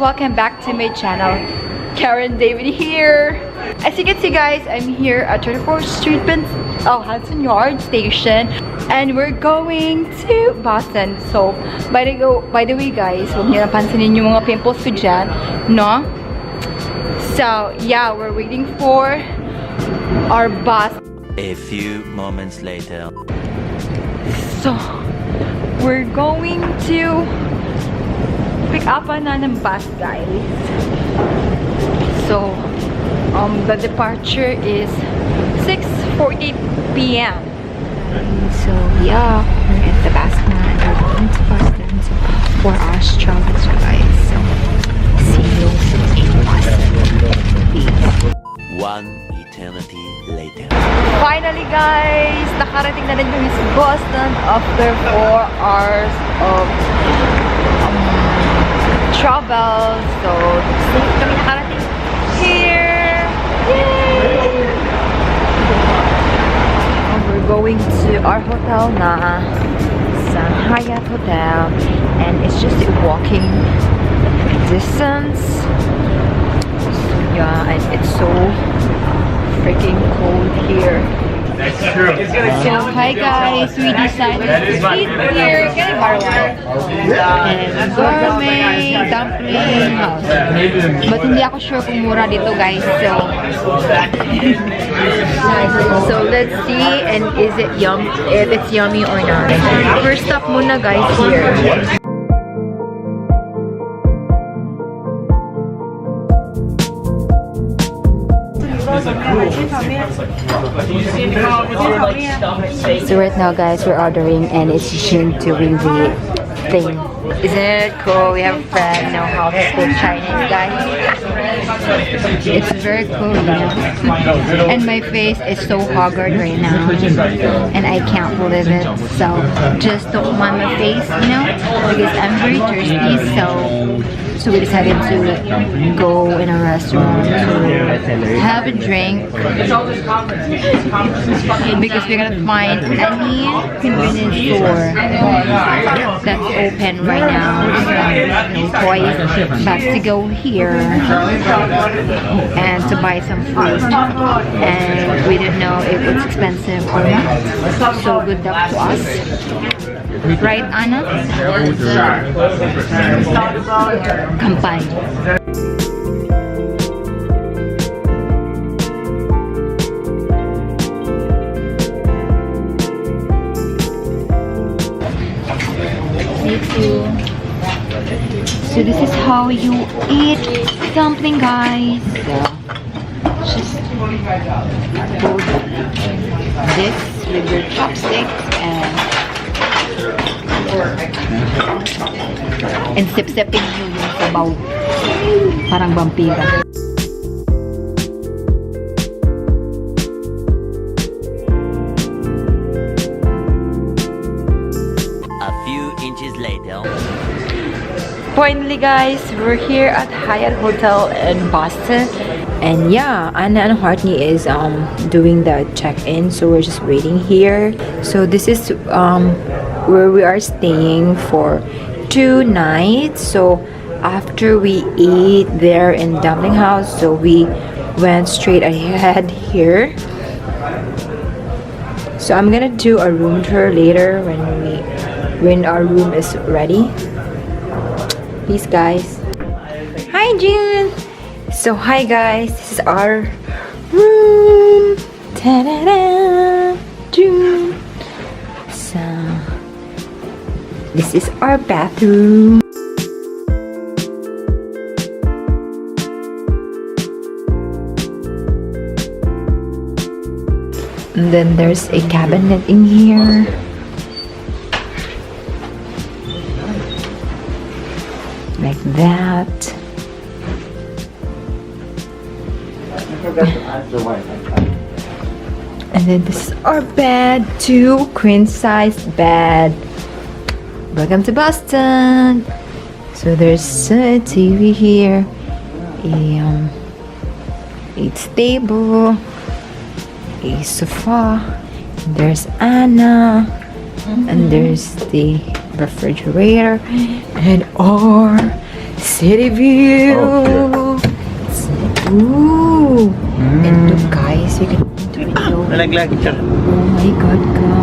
welcome back to my channel. Karen David here. As you can see guys, I'm here at 34th Street, Hudson Yard Station, and we're going to Boston. So, by the way guys, huwag niyo napansinin yung mga pimples ko dyan, no? So, yeah, we're waiting for our bus. A few moments later. So, we're going to pick up na ng bus, guys. So, the departure is 6:40 p.m. So, yeah, we're at the bus now and we're going to Boston. So, 4 hours travel, so guys. So, see you in Boston. Peace. One eternity later. Finally guys, nakarating na rin kami sa Boston after 4 hours of travel. So, safe kami nakarating here. Yay! We're going to our hotel na sa Hyatt Hotel, and it's just a walking distance. So, yeah, and it's so freaking cold here. That's true. So, hi guys, we decided to eat here. Can I borrow one? And gourmet dumpling house. But hindi ako sure kung mura dito guys. So let's see, and is it if it's yummy or not. First stop muna guys here. So right now guys, we're ordering and it's Jin doing the thing. Isn't it cool? We have a friend know how to speak Chinese, guys. It's very cool, you know. And my face is so haggard right now, and I can't believe it. So just don't mind my face, you know, because I'm very thirsty. So we decided to go in a restaurant to have a drink because we're gonna find any convenience store that's open right now. No toys, but to go here and to buy some food, and we didn't know if it's expensive or not. So good luck to us. Right, Anna? Kampai. So this is how you eat dumpling, guys. Just hold this with your chopsticks and sip-sipping nyo yung sabaw. Parang vampira. A few inches later. Finally guys, we're here at Hyatt Hotel in Boston. And yeah, Anna and Hartney is doing the check-in, so we're just waiting here. So this is where we are staying for 2 nights. So after we ate there in Dumpling House, so we went straight ahead here. So I'm gonna do a room tour later when our room is ready. Peace guys. Hi June. So hi guys, this is our room. Ta-da-da! June. So this is our bathroom. And then there's a cabinet in here. Like that. And then this is our bed, 2 queen size bed. Welcome to Boston. So there's a TV here, a table, a sofa. There's Anna, and there's the refrigerator and our city view. Ooh. And look guys, we can into window. Nalaglag siya. Oh my god, guys.